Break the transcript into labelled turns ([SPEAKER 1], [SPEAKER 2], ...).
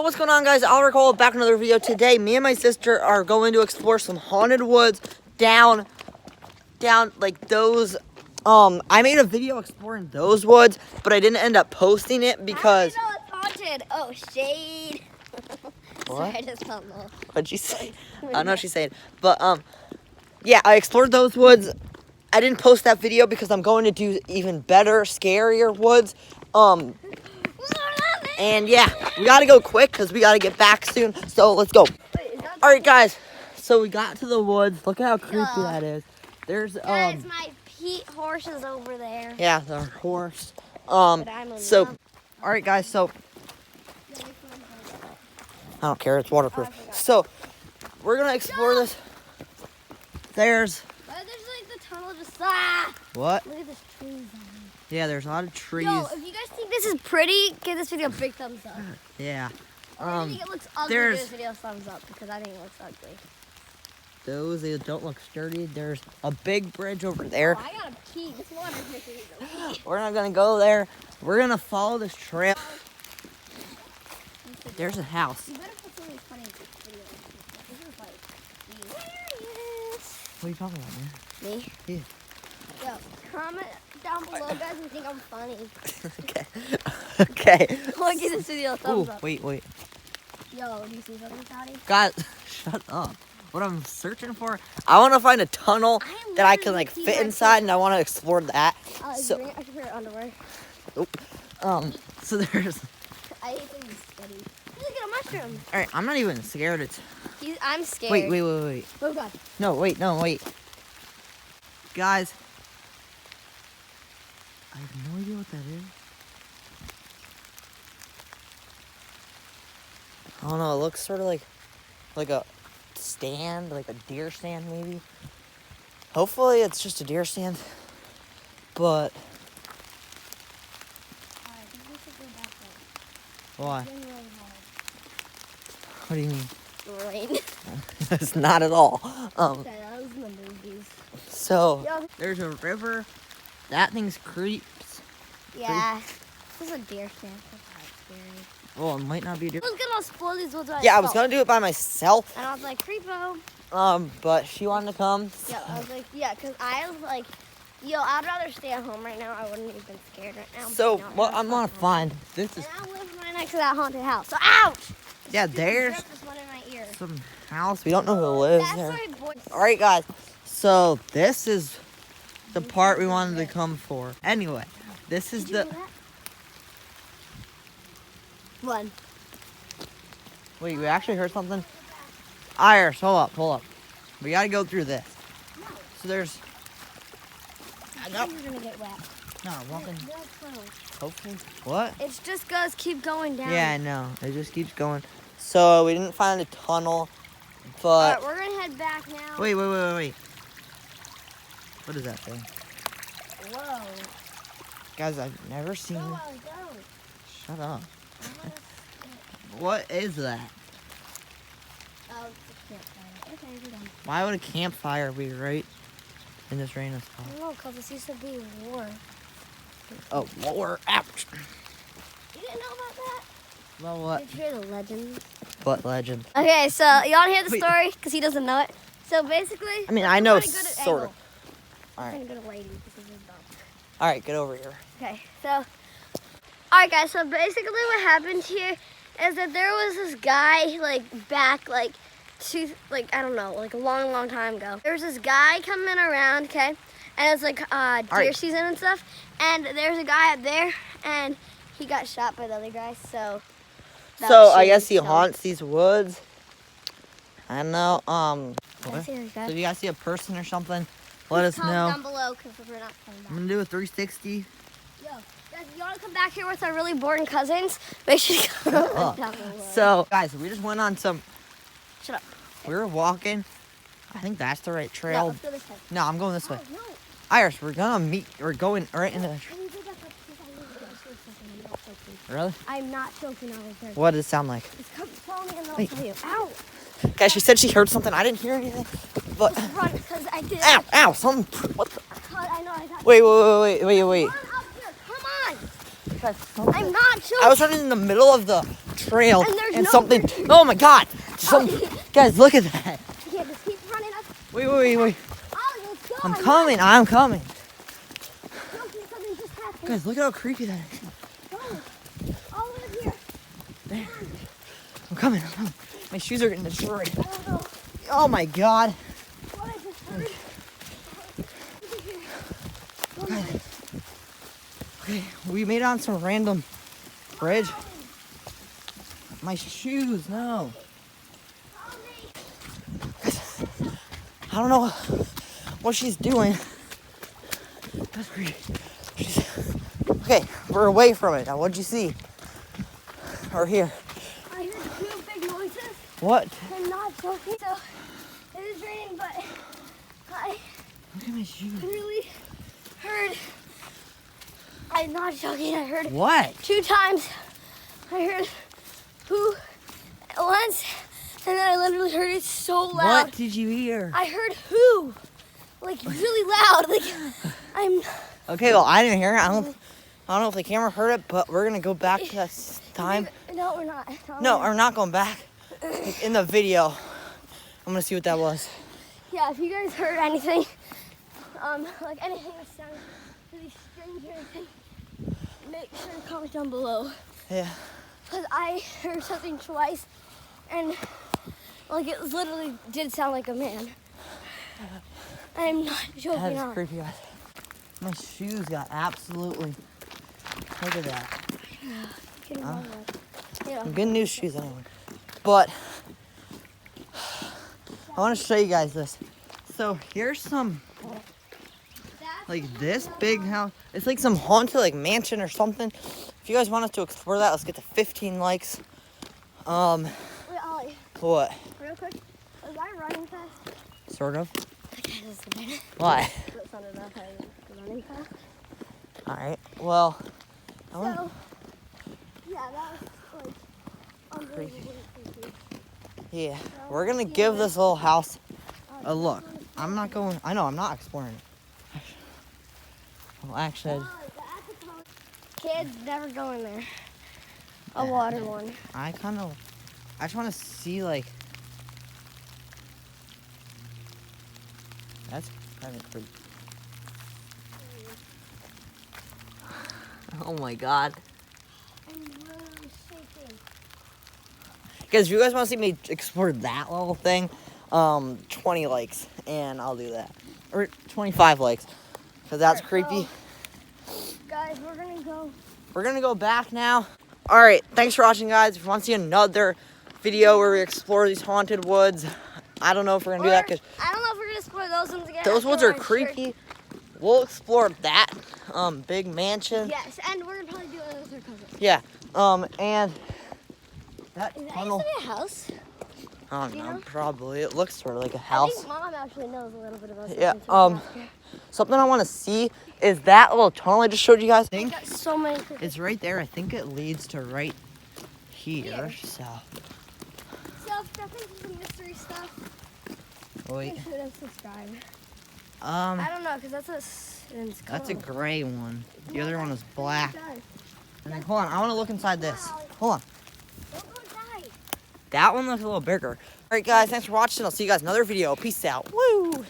[SPEAKER 1] Yo, what's going on, guys? Oliver Cole back with another video. Today, me and my sister are going to explore some haunted woods down like those. I made a video exploring those woods, but I didn't end up posting it because.
[SPEAKER 2] I know it's haunted. Oh, shade.
[SPEAKER 1] What?
[SPEAKER 2] Sorry, I just felt low.
[SPEAKER 1] What'd she say? I don't know what she's saying, but yeah, I explored those woods. I didn't post that video because I'm going to do even better, scarier woods. And yeah, we gotta go quick because we gotta get back soon. So let's go. All right, guys. So we got to the woods. Look at how creepy that is. There's
[SPEAKER 2] Guys, my Pete horse is over there.
[SPEAKER 1] Yeah, the horse.
[SPEAKER 2] But I'm
[SPEAKER 1] So,
[SPEAKER 2] alone.
[SPEAKER 1] all right, guys. So I don't care. It's waterproof. So we're gonna explore this. There's
[SPEAKER 2] But there's like the tunnel just
[SPEAKER 1] what?
[SPEAKER 2] Look at this trees on it.
[SPEAKER 1] Yeah, there's a lot of trees.
[SPEAKER 2] Yo, if you guys think this is pretty, give this video a big thumbs up.
[SPEAKER 1] Yeah.
[SPEAKER 2] If you think it looks ugly, give this video a thumbs up because I think it looks ugly.
[SPEAKER 1] Those they don't look sturdy. There's a big bridge over there.
[SPEAKER 2] Oh, I got a key. This water's making me go pee.
[SPEAKER 1] We're not gonna go there. We're gonna follow this trail. There's a house.
[SPEAKER 2] You better put something funny in this video. This is like hilarious.
[SPEAKER 1] What are you talking about, man?
[SPEAKER 2] Me?
[SPEAKER 1] Yeah.
[SPEAKER 2] Yo, comment down below, guys, if you think I'm funny.
[SPEAKER 1] Okay. Okay.
[SPEAKER 2] I'll give this video a
[SPEAKER 1] Ooh,
[SPEAKER 2] thumbs up.
[SPEAKER 1] wait.
[SPEAKER 2] Yo, do you see something, Toddy?
[SPEAKER 1] Guys, shut up. What I'm searching for, I want to find a tunnel that I can like fit inside, and I want to explore that. So,
[SPEAKER 2] I should wear underwear.
[SPEAKER 1] so there's.
[SPEAKER 2] I hate to be steady. Look at a mushroom.
[SPEAKER 1] All right, I'm not even scared. It's.
[SPEAKER 2] I'm scared.
[SPEAKER 1] Wait.
[SPEAKER 2] Oh God.
[SPEAKER 1] No, wait. Guys, I have no idea what that is. I don't know. It looks sort of like a stand, like a deer stand, maybe. Hopefully, it's just a deer stand. But
[SPEAKER 2] I think we should go back there.
[SPEAKER 1] why?
[SPEAKER 2] It's been really hard.
[SPEAKER 1] What do you mean?
[SPEAKER 2] Rain.
[SPEAKER 1] It's not at all.
[SPEAKER 2] Okay, that was in the movies.
[SPEAKER 1] So
[SPEAKER 2] Yo.
[SPEAKER 1] there's a river. That thing's creeps.
[SPEAKER 2] Yeah. This is a deer stand. That's not scary.
[SPEAKER 1] Well, it might not be a deer.
[SPEAKER 2] I was gonna explore these woods by
[SPEAKER 1] Yeah, I was
[SPEAKER 2] myself.
[SPEAKER 1] gonna do it by myself.
[SPEAKER 2] And I was like, creepo.
[SPEAKER 1] But she wanted to come.
[SPEAKER 2] Yeah, I was like, yeah, because I was like, yo, I'd rather stay at home right now. I wouldn't have been scared right now.
[SPEAKER 1] So
[SPEAKER 2] but no,
[SPEAKER 1] what I'm gonna
[SPEAKER 2] fine.
[SPEAKER 1] find. This is.
[SPEAKER 2] And I live right next to that haunted house. So, ouch!
[SPEAKER 1] Yeah,
[SPEAKER 2] Stupid
[SPEAKER 1] there's
[SPEAKER 2] drip just went in my ear.
[SPEAKER 1] some house. We don't know who lives
[SPEAKER 2] That's
[SPEAKER 1] there.
[SPEAKER 2] my boy.
[SPEAKER 1] All right, guys. So this is the part we wanted to come for. Anyway, this is
[SPEAKER 2] Did you
[SPEAKER 1] the.
[SPEAKER 2] hear that? One.
[SPEAKER 1] Wait, we actually heard something. Iris, hold up. We gotta go through this. So there's.
[SPEAKER 2] You're gonna get wet.
[SPEAKER 1] No, I'm walking.
[SPEAKER 2] Real close.
[SPEAKER 1] Hopefully. What?
[SPEAKER 2] It's just goes keep going down.
[SPEAKER 1] Yeah, I know. It just keeps going. So we didn't find a tunnel, but.
[SPEAKER 2] Alright, we're gonna head back now.
[SPEAKER 1] Wait. What is that thing?
[SPEAKER 2] Whoa.
[SPEAKER 1] Guys, I've never seen.
[SPEAKER 2] Go.
[SPEAKER 1] Shut up. What is that?
[SPEAKER 2] Oh, it's a campfire. Okay, we're done.
[SPEAKER 1] Why would a campfire be right in this rain and
[SPEAKER 2] I
[SPEAKER 1] stuff?
[SPEAKER 2] don't know, because this used to be war.
[SPEAKER 1] Oh, Lord, ouch.
[SPEAKER 2] You didn't know about that?
[SPEAKER 1] Well, what?
[SPEAKER 2] Did you hear the legend?
[SPEAKER 1] What legend?
[SPEAKER 2] Okay, so you want to hear the
[SPEAKER 1] Wait.
[SPEAKER 2] story? Because he doesn't know it. So basically,
[SPEAKER 1] I mean, I know
[SPEAKER 2] I'm pretty good at
[SPEAKER 1] sort of.
[SPEAKER 2] angle.
[SPEAKER 1] All
[SPEAKER 2] I'm
[SPEAKER 1] right.
[SPEAKER 2] good at lighting because it's dark.
[SPEAKER 1] All right, get over here.
[SPEAKER 2] Okay, so, all right, guys. So basically, what happened here is that there was this guy, like back, like I don't know, like a long time ago. There was this guy coming around, okay, and it was like deer
[SPEAKER 1] right.
[SPEAKER 2] season and stuff. And there's a guy up there, and he got shot by the other guy. So. that
[SPEAKER 1] So
[SPEAKER 2] was
[SPEAKER 1] I guess he
[SPEAKER 2] shooting, so-
[SPEAKER 1] haunts these woods. I don't know.
[SPEAKER 2] That's it,
[SPEAKER 1] So
[SPEAKER 2] guys.
[SPEAKER 1] if you guys see a person or something, let us
[SPEAKER 2] Comment
[SPEAKER 1] know.
[SPEAKER 2] down below because we're not coming back.
[SPEAKER 1] I'm gonna do a 360.
[SPEAKER 2] Yo, guys, if you want to come back here with our really boring cousins, make sure you comment
[SPEAKER 1] up.
[SPEAKER 2] down below.
[SPEAKER 1] So guys, we just went on some.
[SPEAKER 2] Shut up.
[SPEAKER 1] We were walking. I think that's the right
[SPEAKER 2] No,
[SPEAKER 1] trail.
[SPEAKER 2] let's go this way.
[SPEAKER 1] No, I'm going this way.
[SPEAKER 2] Oh, no.
[SPEAKER 1] Iris, we're going right into the.
[SPEAKER 2] I need to go back up because I need to go show something. I'm not joking.
[SPEAKER 1] Really?
[SPEAKER 2] I'm not joking. I was there.
[SPEAKER 1] What does it sound like?
[SPEAKER 2] Just come follow me and I'll
[SPEAKER 1] Wait.
[SPEAKER 2] tell you. Ow!
[SPEAKER 1] Guys, she said she heard something. I didn't hear anything. But
[SPEAKER 2] Run, because I did.
[SPEAKER 1] ow! Something. What the?
[SPEAKER 2] I know. I got.
[SPEAKER 1] Wait.
[SPEAKER 2] Run up here. Come on.
[SPEAKER 1] Guys, something.
[SPEAKER 2] I'm not joking.
[SPEAKER 1] I was running in the middle of the trail
[SPEAKER 2] And there's
[SPEAKER 1] and
[SPEAKER 2] no
[SPEAKER 1] something.
[SPEAKER 2] bridge.
[SPEAKER 1] Oh my God! Guys, look at that.
[SPEAKER 2] Yeah, just keep running up.
[SPEAKER 1] Wait.
[SPEAKER 2] Oh, let's go.
[SPEAKER 1] I'm coming. I'm coming.
[SPEAKER 2] Something just happened.
[SPEAKER 1] Guys, look at how creepy that is.
[SPEAKER 2] Oh, all over here.
[SPEAKER 1] There. I'm coming. My shoes are getting destroyed.
[SPEAKER 2] I don't know
[SPEAKER 1] Oh my God.
[SPEAKER 2] what I just heard. Look at here.
[SPEAKER 1] Okay, we made it on some random bridge. My shoes, no. I don't know what she's doing. That's creepy. Okay, we're away from it. Now, what'd you see? Or here.
[SPEAKER 2] I heard two big noises.
[SPEAKER 1] What?
[SPEAKER 2] I'm not joking. So it is raining, but I
[SPEAKER 1] Look at my shoes.
[SPEAKER 2] really heard. I'm not joking. I heard
[SPEAKER 1] What?
[SPEAKER 2] 2 times. I heard who once, and then I literally heard it so loud.
[SPEAKER 1] What did you hear?
[SPEAKER 2] I heard who, like really loud. Like I'm.
[SPEAKER 1] Okay, well, I didn't hear it. I don't know if the camera heard it, but we're gonna go back to that time.
[SPEAKER 2] No, we're not.
[SPEAKER 1] No, we're not going back. In the video, I'm gonna see what that was.
[SPEAKER 2] Yeah, if you guys heard anything, like anything that sounded really strange or anything, make sure to comment down below.
[SPEAKER 1] Yeah.
[SPEAKER 2] Because I heard something twice, and like it literally did sound like a man. I'm not joking.
[SPEAKER 1] That is
[SPEAKER 2] on.
[SPEAKER 1] creepy, guys. My shoes got absolutely. Look at that.
[SPEAKER 2] Kidding, wrong one. Yeah.
[SPEAKER 1] Good news shoes anyway. But I want to show you guys this. So here's some like this big house. It's like some haunted like mansion or something. If you guys want us to explore that, let's get to 15 likes.
[SPEAKER 2] Wait, Ollie,
[SPEAKER 1] What?
[SPEAKER 2] real quick. Was I running fast?
[SPEAKER 1] Sort of.
[SPEAKER 2] Okay, that's a minute.
[SPEAKER 1] Why?
[SPEAKER 2] That sounded enough. I was running fast.
[SPEAKER 1] All right. Well, I want.
[SPEAKER 2] So, yeah, that was like unbelievably creepy.
[SPEAKER 1] Yeah, we're gonna give this little house a look. I'm not going. I know I'm not exploring it. Well, actually,
[SPEAKER 2] Kids never go in there. A water one.
[SPEAKER 1] I just want to see like. That's kind of creepy. Oh my God.
[SPEAKER 2] I'm really shaking.
[SPEAKER 1] Guys, if you guys want to see me explore that little thing, 20 likes, and I'll do that. Or 25 likes, because that's creepy.
[SPEAKER 2] Guys, we're gonna go.
[SPEAKER 1] We're gonna go back now. All right, thanks for watching, guys. If you want to see another video where we explore these haunted woods, I don't know if we're gonna do that because
[SPEAKER 2] I don't know if we're gonna explore those ones again.
[SPEAKER 1] those woods are creepy. We'll explore that big mansion.
[SPEAKER 2] Yes, and we're gonna probably do it with our cousins.
[SPEAKER 1] Yeah. And that
[SPEAKER 2] Is that
[SPEAKER 1] tunnel.
[SPEAKER 2] used to be a house?
[SPEAKER 1] I don't
[SPEAKER 2] Do you
[SPEAKER 1] know.
[SPEAKER 2] know?
[SPEAKER 1] Probably. It looks sort of like a
[SPEAKER 2] I
[SPEAKER 1] house.
[SPEAKER 2] think Mom actually knows a little bit about
[SPEAKER 1] Yeah,
[SPEAKER 2] something, so we can ask her.
[SPEAKER 1] Something I want to see is that little tunnel I just showed you guys. I think
[SPEAKER 2] Got so many.
[SPEAKER 1] it's right there. I think it leads to right here.
[SPEAKER 2] Here.
[SPEAKER 1] So
[SPEAKER 2] So if that is some mystery stuff,
[SPEAKER 1] wait.
[SPEAKER 2] make sure to subscribe. I don't know, because
[SPEAKER 1] That's a gray one. The other one is black.
[SPEAKER 2] Don't
[SPEAKER 1] And then hold on, I want to look inside this. Hold on.
[SPEAKER 2] go inside.
[SPEAKER 1] That one looks a little bigger. All right, guys, thanks for watching. I'll see you guys in another video. Peace out. Woo!